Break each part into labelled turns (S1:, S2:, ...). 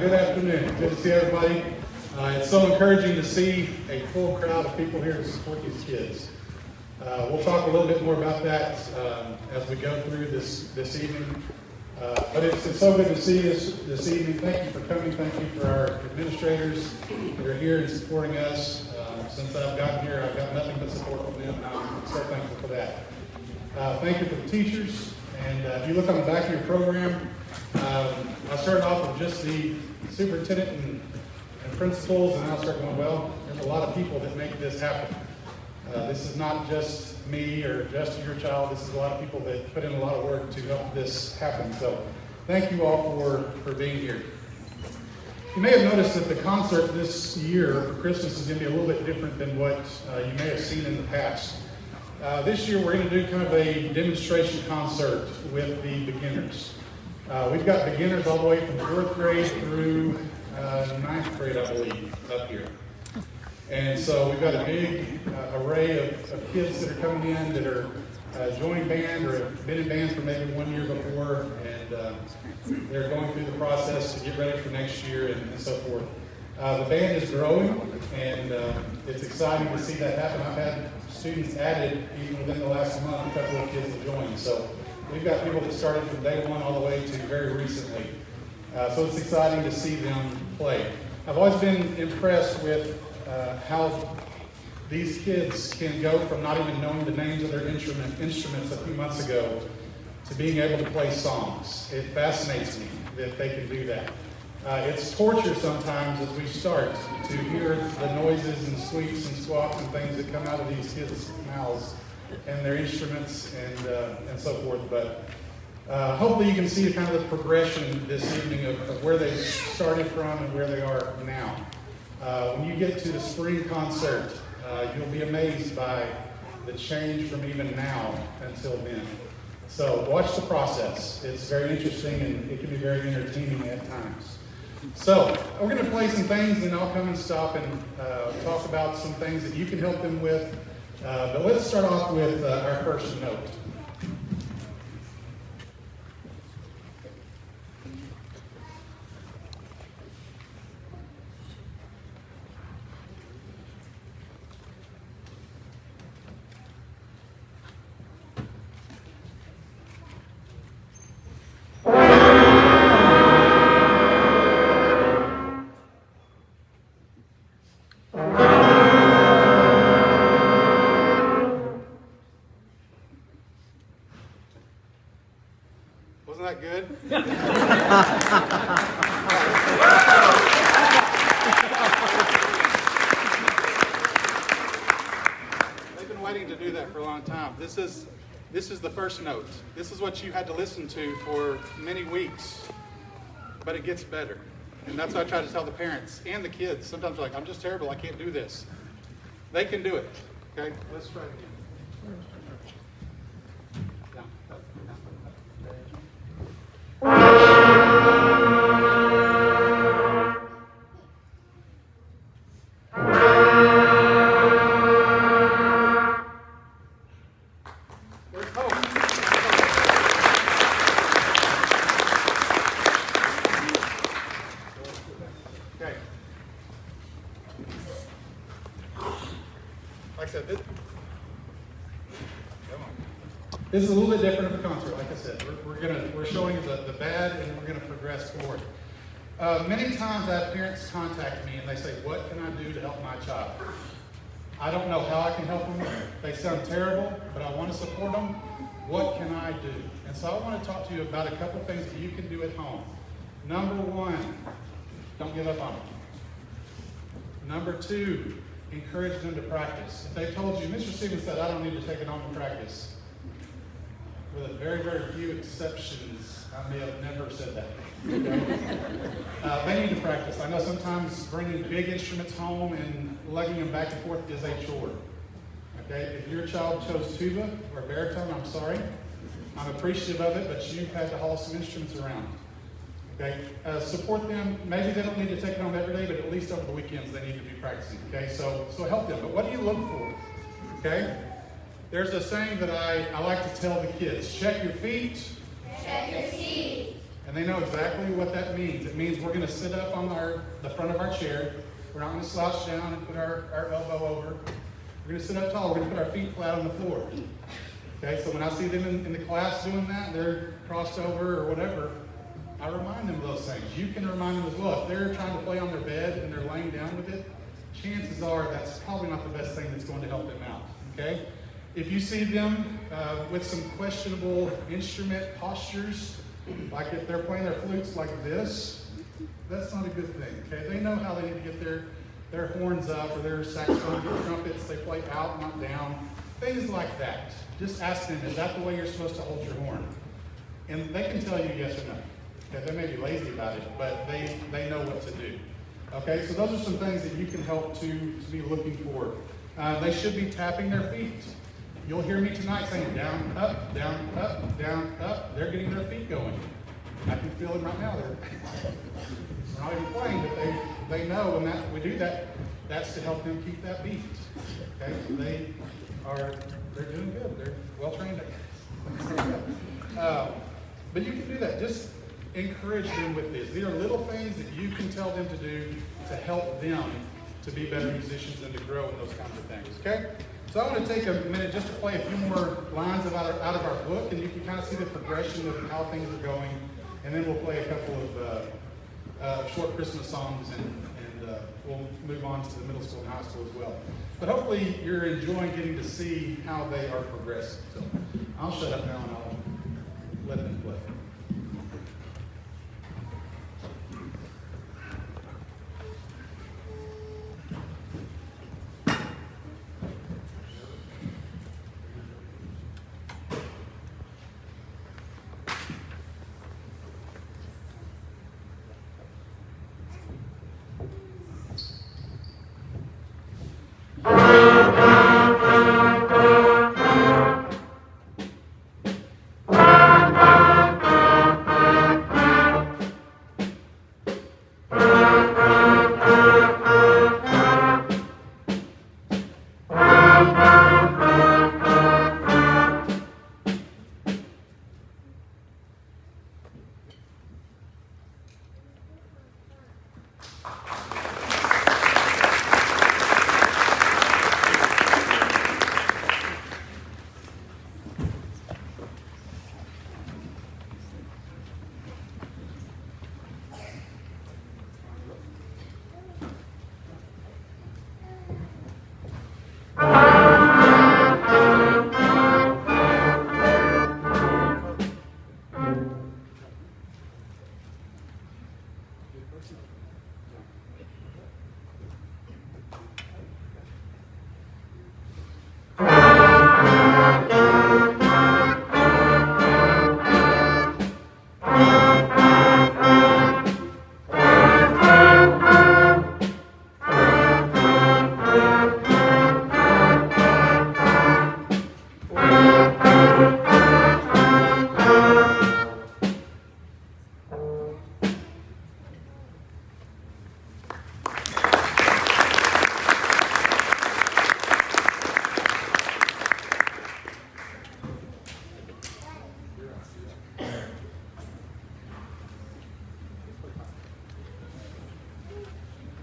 S1: Good afternoon. Good to see everybody. It's so encouraging to see a full crowd of people here to support these kids. We'll talk a little bit more about that as we go through this evening. But it's so good to see you this evening. Thank you for coming. Thank you for our administrators that are here and supporting us. Since I've gotten here, I've got nothing but support from them. I'm so thankful for that. Thank you for the teachers. And if you look on the back of your program, I started off with just the superintendent and principals, and I'll start going, well, there's a lot of people that make this happen. This is not just me or just your child. This is a lot of people that put in a lot of work to help this happen. So thank you all for being here. You may have noticed that the concert this year for Christmas is going to be a little bit different than what you may have seen in the past. This year we're going to do kind of a demonstration concert with the beginners. We've got beginners all the way from 4th grade through 9th grade, I believe, up here. And so we've got a big array of kids that are coming in that are joining band or have been in bands for maybe 1 year before, and they're going through the process to get ready for next year and so forth. The band is growing, and it's exciting to see that happen. I've had students added even within the last month, a couple of kids have joined. So we've got people that started from day one all the way to very recently. So it's exciting to see them play. I've always been impressed with how these kids can go from not even knowing the names of their instruments a few months ago to being able to play songs. It fascinates me that they can do that. It's torture sometimes as we start to hear the noises and squeaks and squawks and things that come out of these kids' mouths and their instruments and so forth. But hopefully you can see kind of the progression this evening of where they started from and where they are now. When you get to the spring concert, you'll be amazed by the change from even now until then. So watch the process. It's very interesting and it can be very entertaining at times. So we're going to play some things, and I'll come and stop and talk about some things that you can help them with. But let's start off with our first note. Wasn't that good? They've been waiting to do that for a long time. This is the first note. This is what you had to listen to for many weeks, but it gets better. And that's what I try to tell the parents and the kids. Sometimes they're like, I'm just terrible, I can't do this. They can do it. Okay, let's try it again. This is a little bit different of a concert, like I said. We're showing the bad, and we're going to progress forward. Many times I have parents contact me and they say, what can I do to help my child? I don't know how I can help them. They sound terrible, but I want to support them. What can I do? And so I want to talk to you about a couple things that you can do at home. Number one, don't give up on them. Number two, encourage them to practice. If they told you, Mr. Stevens said, I don't need to take it home to practice, with a very, very few exceptions, I may have never said that. Okay? They need to practice. I know sometimes bringing big instruments home and lugging them back and forth is a chore. Okay? If your child chose tuba or baritone, I'm sorry. I'm appreciative of it, but you've had to haul some instruments around. Okay? Support them. Maybe they don't need to take it home every day, but at least over the weekends they need to be practicing. Okay? So help them. But what do you look for? Okay? There's a saying that I like to tell the kids. Check your feet.
S2: Check your feet.
S1: And they know exactly what that means. It means we're going to sit up on the front of our chair. We're not going to slouch down and put our elbow over. We're going to sit up tall. We're going to put our feet flat on the floor. Okay, so when I see them in the class doing that, they're crossed over or whatever, I remind them of those things. You can remind them as well. If they're trying to play on their bed and they're laying down with it, chances are that's probably not the best thing that's going to help them out. Okay? If you see them with some questionable instrument postures, like if they're playing their flutes like this, that's not a good thing. Okay? They know how they need to get their horns up, or their saxophones or trumpets. They play out, not down. Things like that. Just ask them, is that the way you're supposed to hold your horn? And they can tell you yes or no. Okay? They may be lazy about it, but they know what to do. Okay? So those are some things that you can help to be looking for. They should be tapping their feet. You'll hear me tonight saying down, up, down, up, down, up. They're getting their feet going. I can feel them right now. They're not even playing, but they know when we do that, that's to help them keep that beat. Okay? They're doing good. They're well trained, I guess. But you can do that. Just encourage them with this. These are little things that you can tell them to do to help them to be better musicians and to grow in those kinds of things. Okay? So I want to take a minute just to play a few more lines out of our book, and you can kind of see the progression of how things are going. And then we'll play a couple of short Christmas songs, and we'll move on to the middle school and high school as well. But hopefully you're enjoying getting to see how they are progressing. So I'll shut up now and I'll let them play.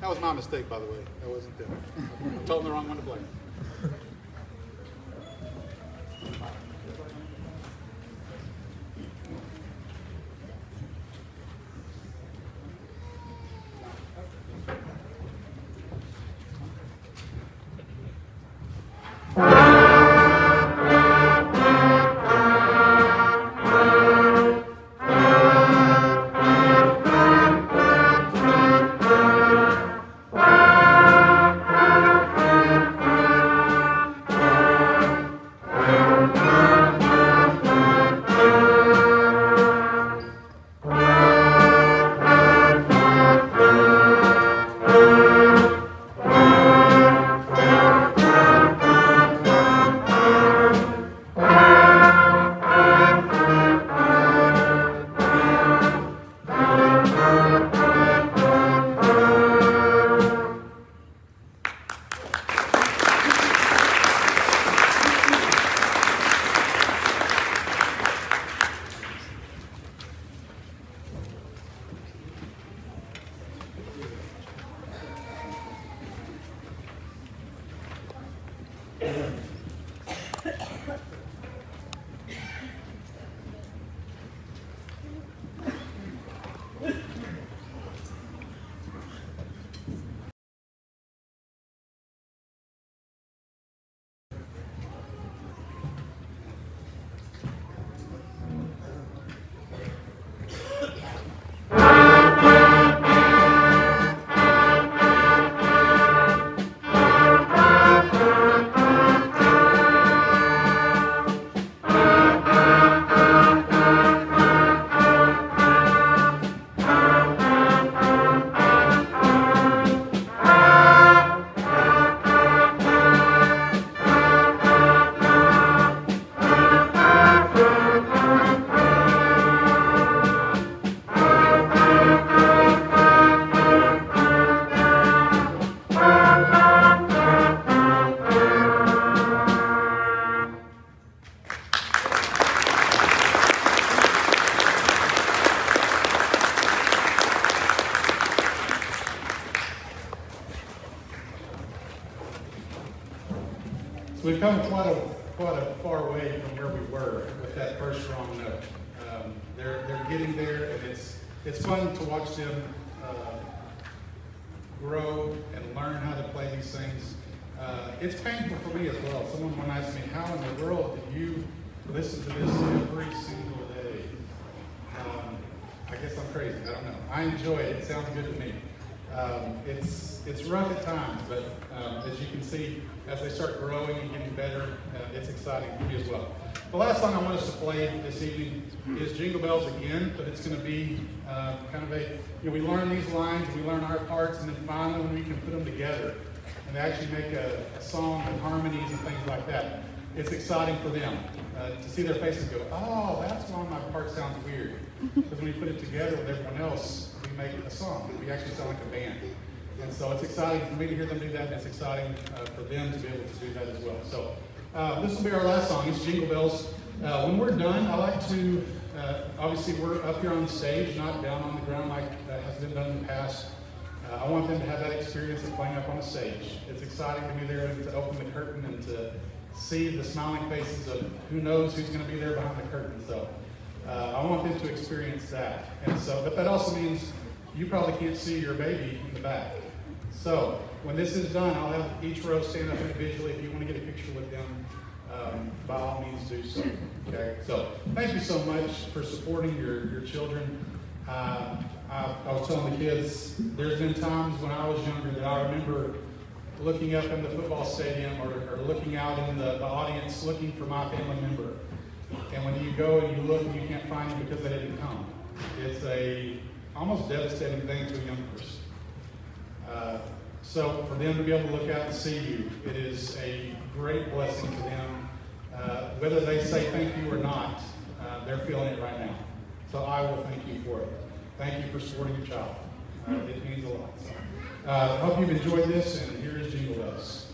S1: That was my mistake, by the way. That wasn't them. I told them the wrong one to blame. quite a far way from where we were with that first strong note. They're getting there, and it's fun to watch them grow and learn how to play these things. It's painful for me as well. Someone once asked me, how in the world do you listen to this every single day? I guess I'm crazy, I don't know. I enjoy it, it sounds good to me. It's rough at times, but as you can see, as they start growing and getting better, it's exciting for me as well. The last song I want us to play this evening is Jingle Bells again, but it's going to be kind of we learn these lines, we learn our parts, and then finally when we can put them together and actually make a song with harmonies and things like that, it's exciting for them to see their faces go, oh, that's why my part sounds weird. Because when we put it together with everyone else, we make a song. We actually sound like a band. And so it's exciting for me to hear them do that, and it's exciting for them to be able to do that as well. So this will be our last song. It's Jingle Bells. When we're done, I like to, obviously we're up here on the stage, not down on the ground like has been done in the past. I want them to have that experience of playing up on the stage. It's exciting to be there and to open the curtain and to see the smiling faces of who knows who's going to be there behind the curtain. So I want them to experience that. And so, but that also means you probably can't see your baby in the back. So when this is done, I'll have each row stand up individually. If you want to get a picture with them, by all means do so. Okay. So thank you so much for supporting your children. I was telling the kids, there's been times when I was younger that I remember looking up in the football stadium or looking out in the audience looking for my family member. And when you go and you look and you can't find them because they didn't come, it's a almost devastating thing to a young person. So for them to be able to look out and see you, it is a great blessing to them. Whether they say thank you or not, they're feeling it right now. So I will thank you for it. Thank you for supporting your child. It means a lot. So, I hope you've enjoyed this, and here is Jingle Bells.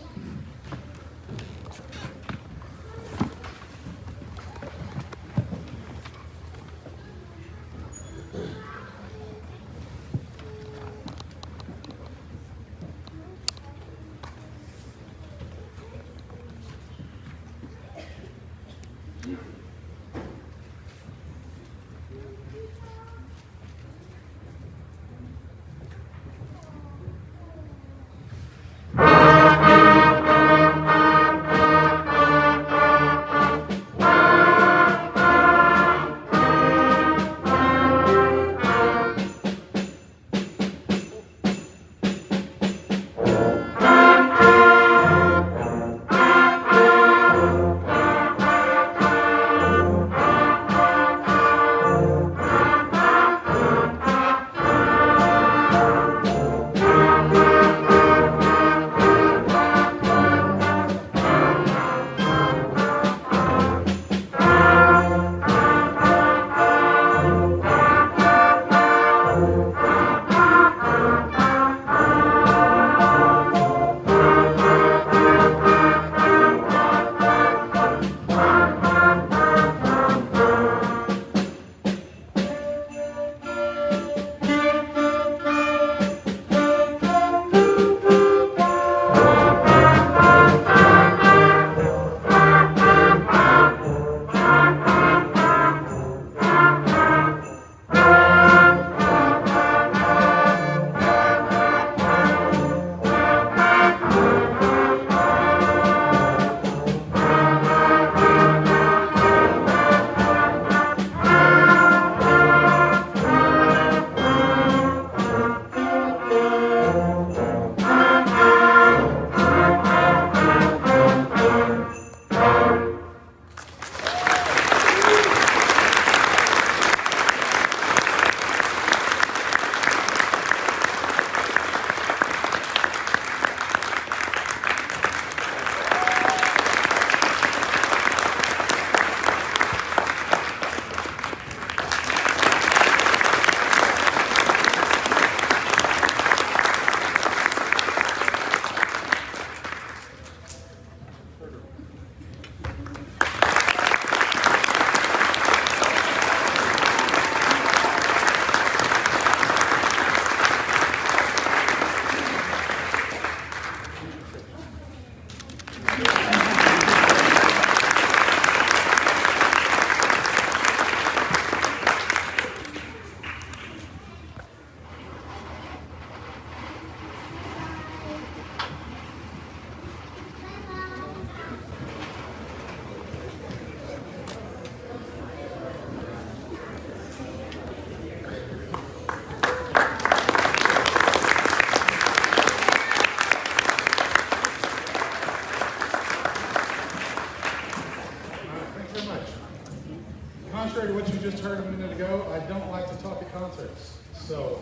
S1: contrary to what you just heard a minute ago, I don't like to talk at concerts. So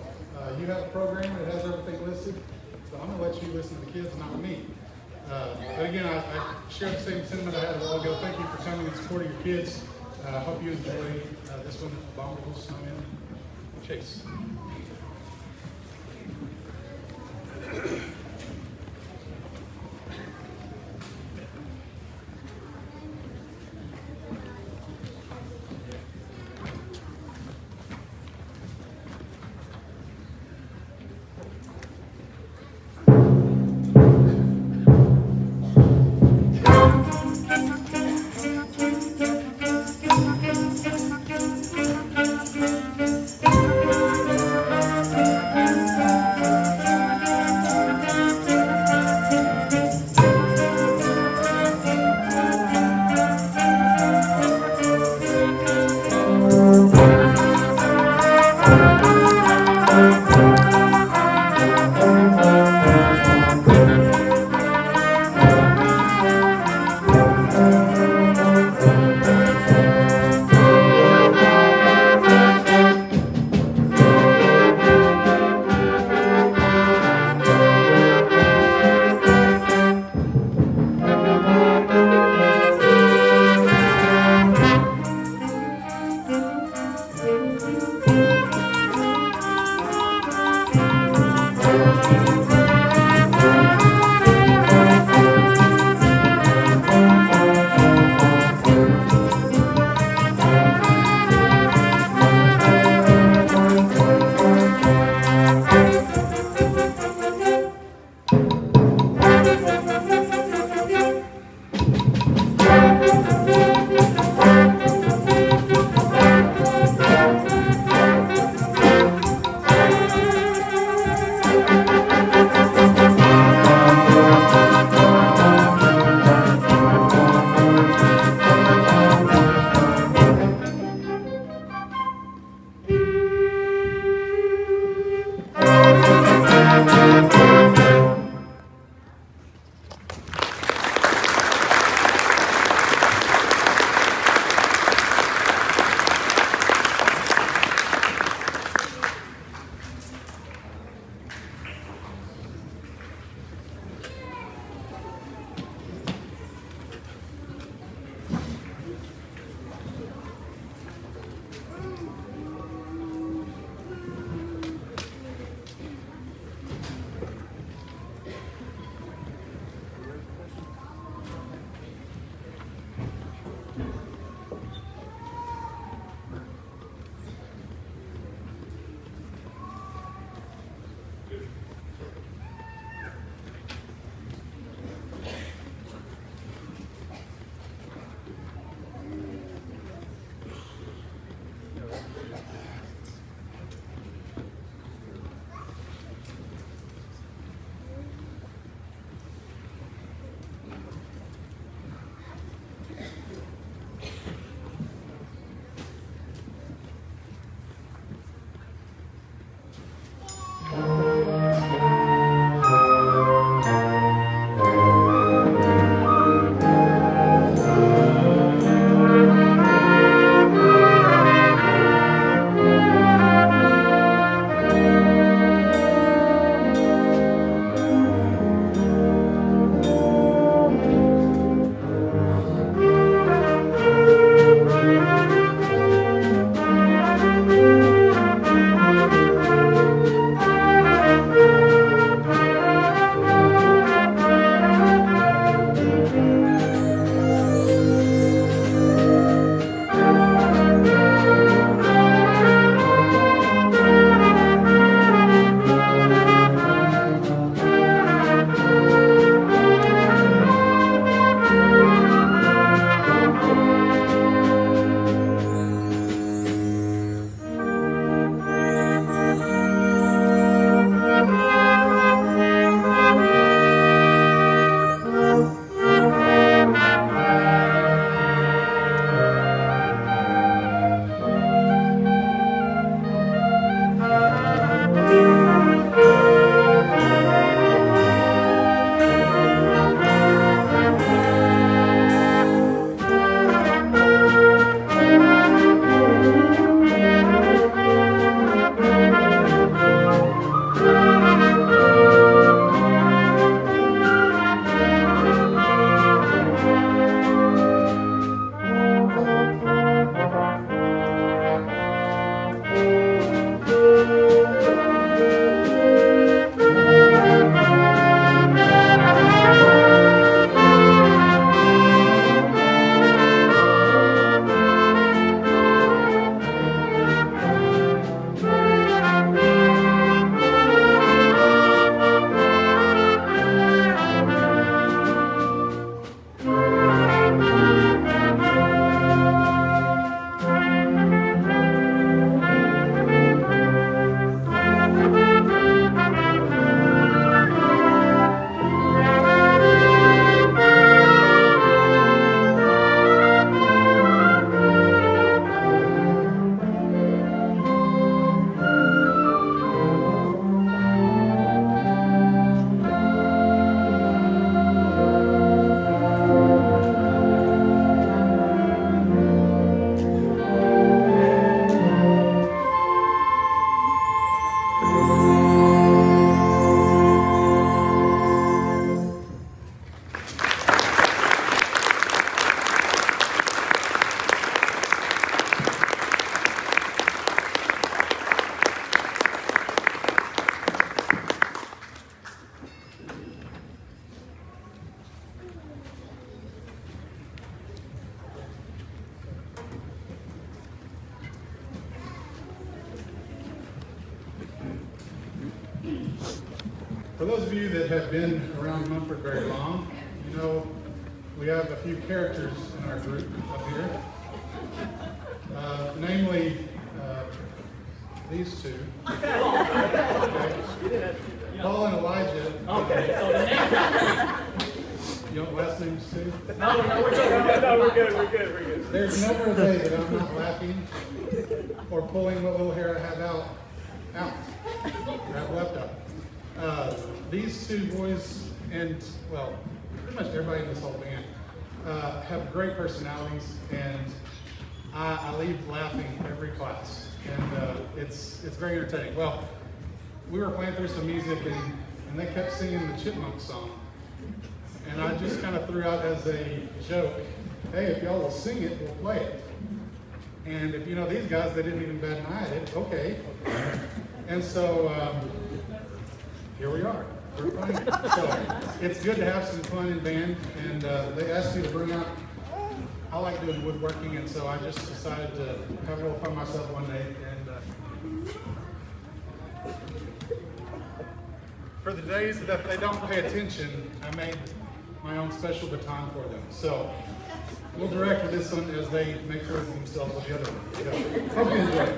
S1: you have a program that has everything listed, so I'm going to let you listen to the kids, not me. But again, I share the same sentiment I had a while ago. Thank you for coming and supporting your kids. I hope you enjoy this one, Abominable Snowman Chase. For those of you that have been around Mumford very long, you know we have a few characters in our group up here. Namely, these two. Okay. Paul and Elijah.
S2: Okay, so the name.
S1: You want last names too?
S2: No, we're good. No, we're good.
S1: There's never a day that I'm not laughing or pulling what little hair I have out, or have left out. These two boys, and well, pretty much everybody in this whole band, have great personalities, and I leave laughing every class, and it's very entertaining. Well, we were playing through some music, and they kept singing the Chipmunk song, and I just kind of threw out as a joke, hey, if y'all will sing it, we'll play it. And if you know these guys, they didn't even bat an eye at it. Okay. And so here we are. We're playing it. So it's good to have some fun in band, and they asked me to bring out. I like doing woodworking, and so I just decided to have a little fun myself one day. And for the days that they don't pay attention, I made my own special baton for them. So we'll direct for this one as they make sure of themselves with the other one. So, hope you enjoy it.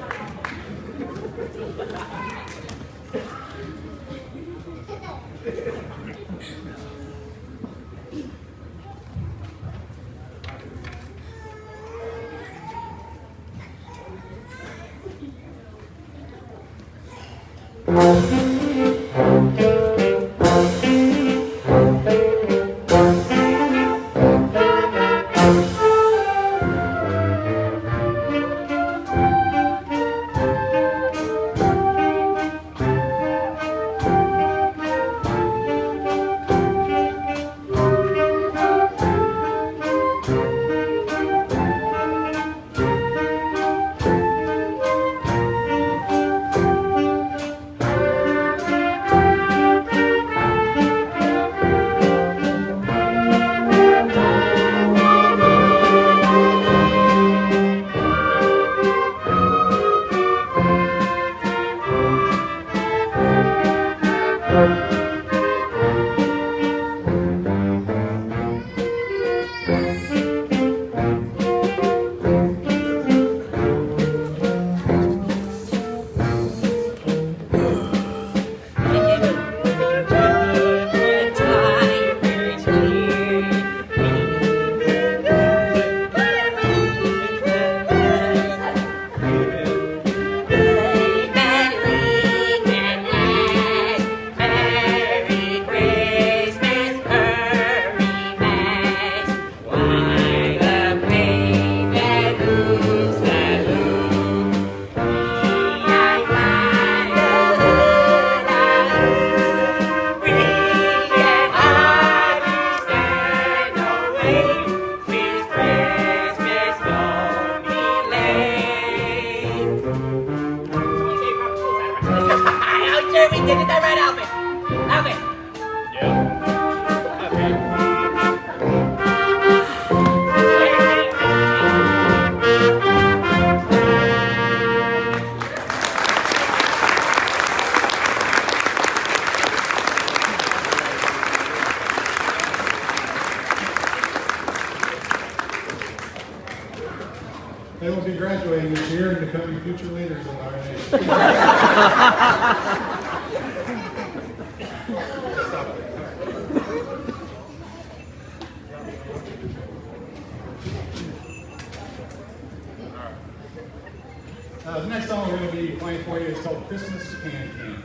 S1: They will be graduating this year and becoming future leaders of our nation. Stop it. The next song we're going to be playing for you is called Christmas Can Can.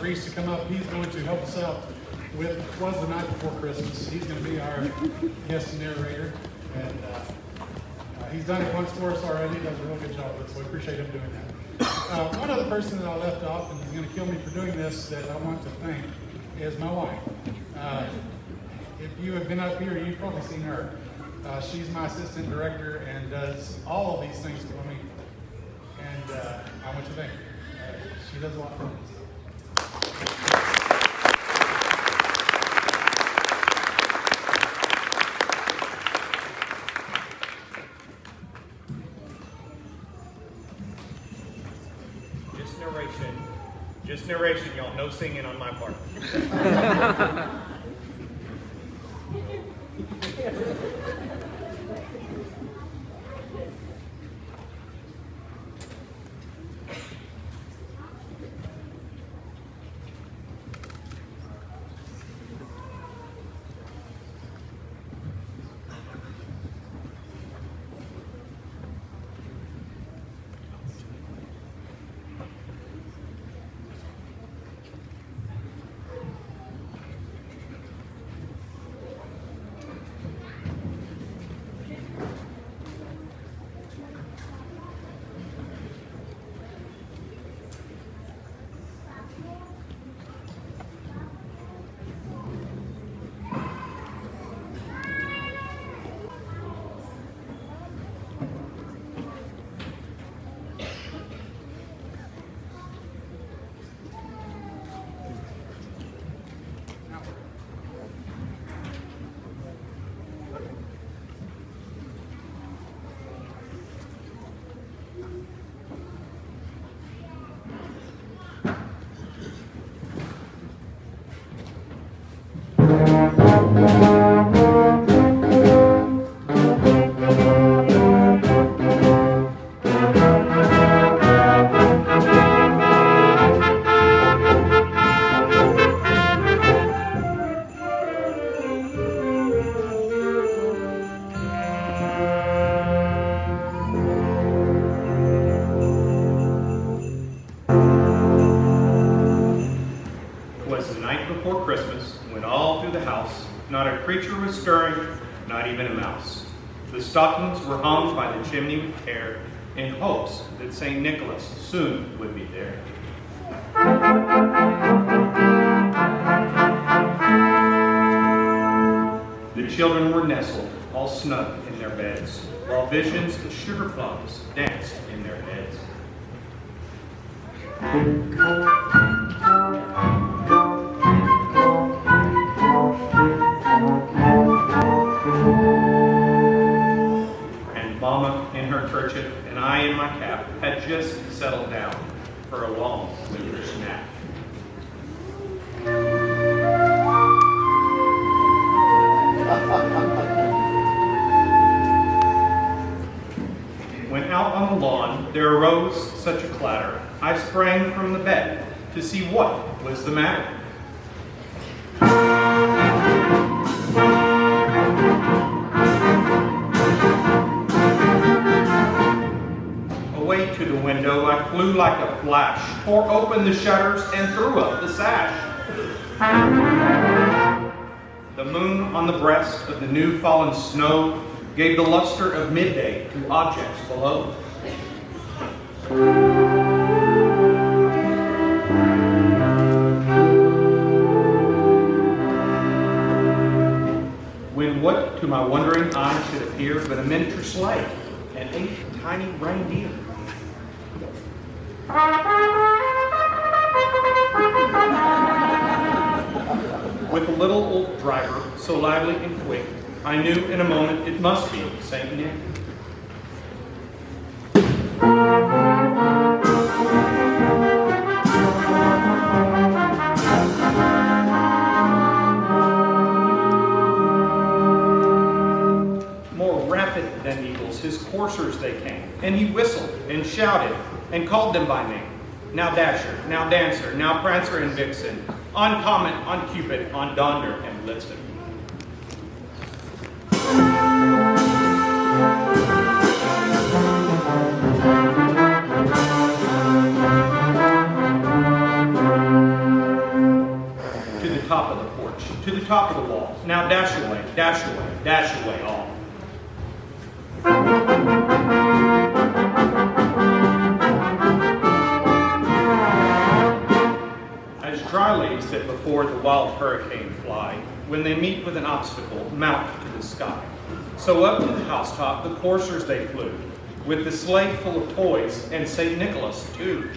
S1: Reese to come up. He's going to help us out with Was the Night Before Christmas. He's going to be our guest narrator. And he's done it once for us already. He does a real good job with it, so we appreciate him doing that. One other person that I left off, and he's going to kill me for doing this, that I want to thank is my wife. If you have been up here, you've probably seen her. She's my assistant director and does all of these things for me. And I want to thank her. She does a lot for me.
S3: Just narration, y'all. No singing on my part. Not even a mouse. The stockings were hung by the chimney with care in hopes that St. Nicholas soon would be there. The children were nestled, all snug in their beds, while visions of sugar plums danced in their heads. Mama in her kerchief and I in my cap had just settled down for a long winter's nap. When out on the lawn there arose such a clatter, I sprang from the bed to see what was the matter. Away to the window I flew like a flash, tore open the shutters and threw up the sash. The moon on the breast of the new fallen snow gave the luster of midday to objects below. When what to my wondering eye should appear but a miniature sleigh and 8 tiny reindeer. With a little old driver, so lively and quick, I knew in a moment it must be St. Nick. More rapid than eagles, his coursers they came, and he whistled and shouted and called them by name. Now Dasher, now Dancer, now Prancer and Vixen, on Comet, on Cupid, on Donder and Blitzen. top of the wall. Now dash away, dash away, dash away all. As dry leaves that before the wild hurricane fly, when they meet with an obstacle, mount to the sky. So up to the housetop the coursers they flew, with the sleigh full of toys, and St. Nicholas too.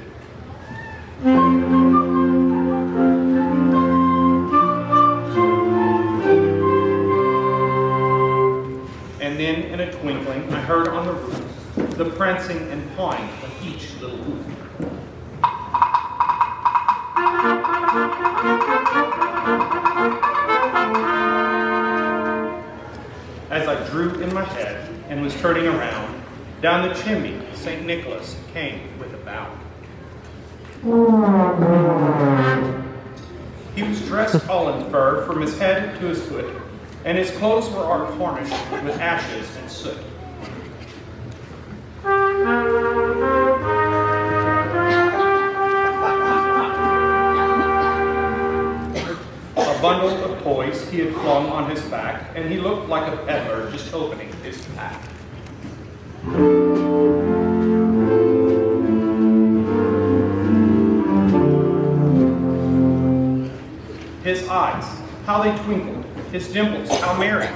S3: And then in a twinkling I heard on the roof the prancing and pawing of each little hoof. As I drew in my head and was turning around, down the chimney St. Nicholas came with a bow. He was dressed all in fur from his head to his foot, and his clothes were all tarnished with ashes and soot. A bundle of toys he had flung on his back, and he looked like a peddler just opening his pack. His eyes, how they twinkled, his dimples, how merry.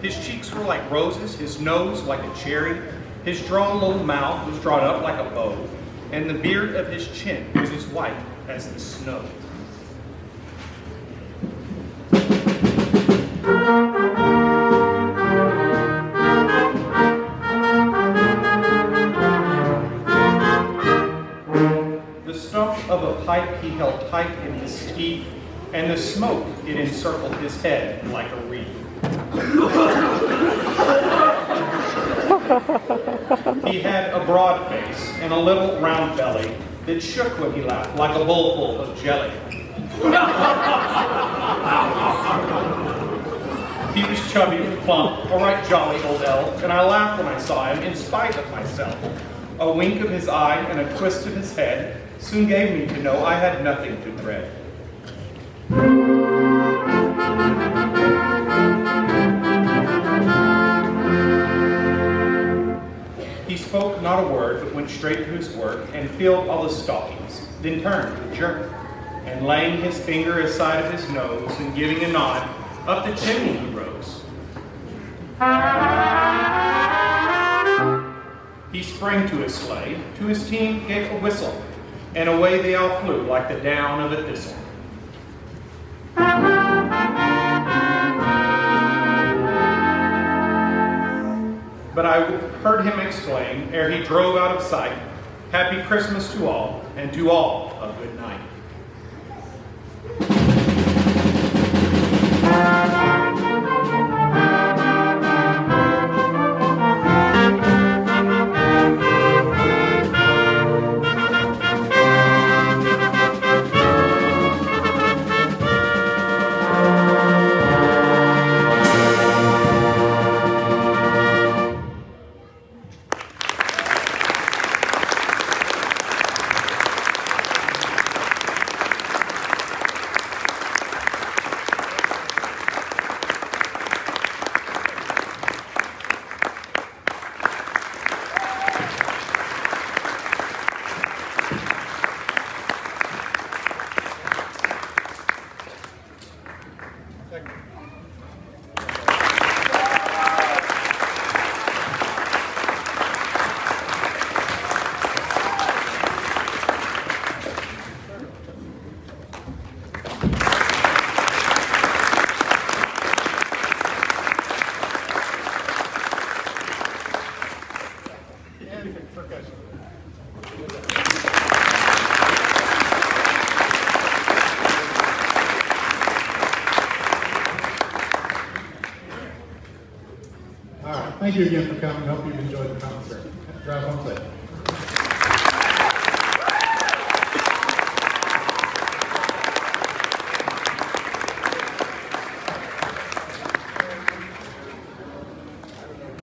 S3: His cheeks were like roses, his nose like a cherry. His drawn little mouth was drawn up like a bow, and the beard of his chin was as white as the snow. The stump of a pipe he held tight in his teeth, and the smoke it encircled his head like a wreath. He had a broad face and a little round belly that shook when he laughed like a bowl full of jelly. He was chubby and plump, a right jolly old elf, and I laughed when I saw him in spite of myself. A wink of his eye and a twist of his head soon gave me to know I had nothing to dread. He spoke not a word, but went straight to his work and filled all the stockings, then turned to adjourn. And laying his finger aside of his nose and giving a nod, up the chimney he rose. He sprang to his sleigh, to his team gave a whistle, and away they all flew like the down of a thistle. But I heard him exclaim, ere he drove out of sight, "Happy Christmas to all, and to all a good night."
S1: All right, thank you again for coming. Hope you've enjoyed the concert. Drive home safe.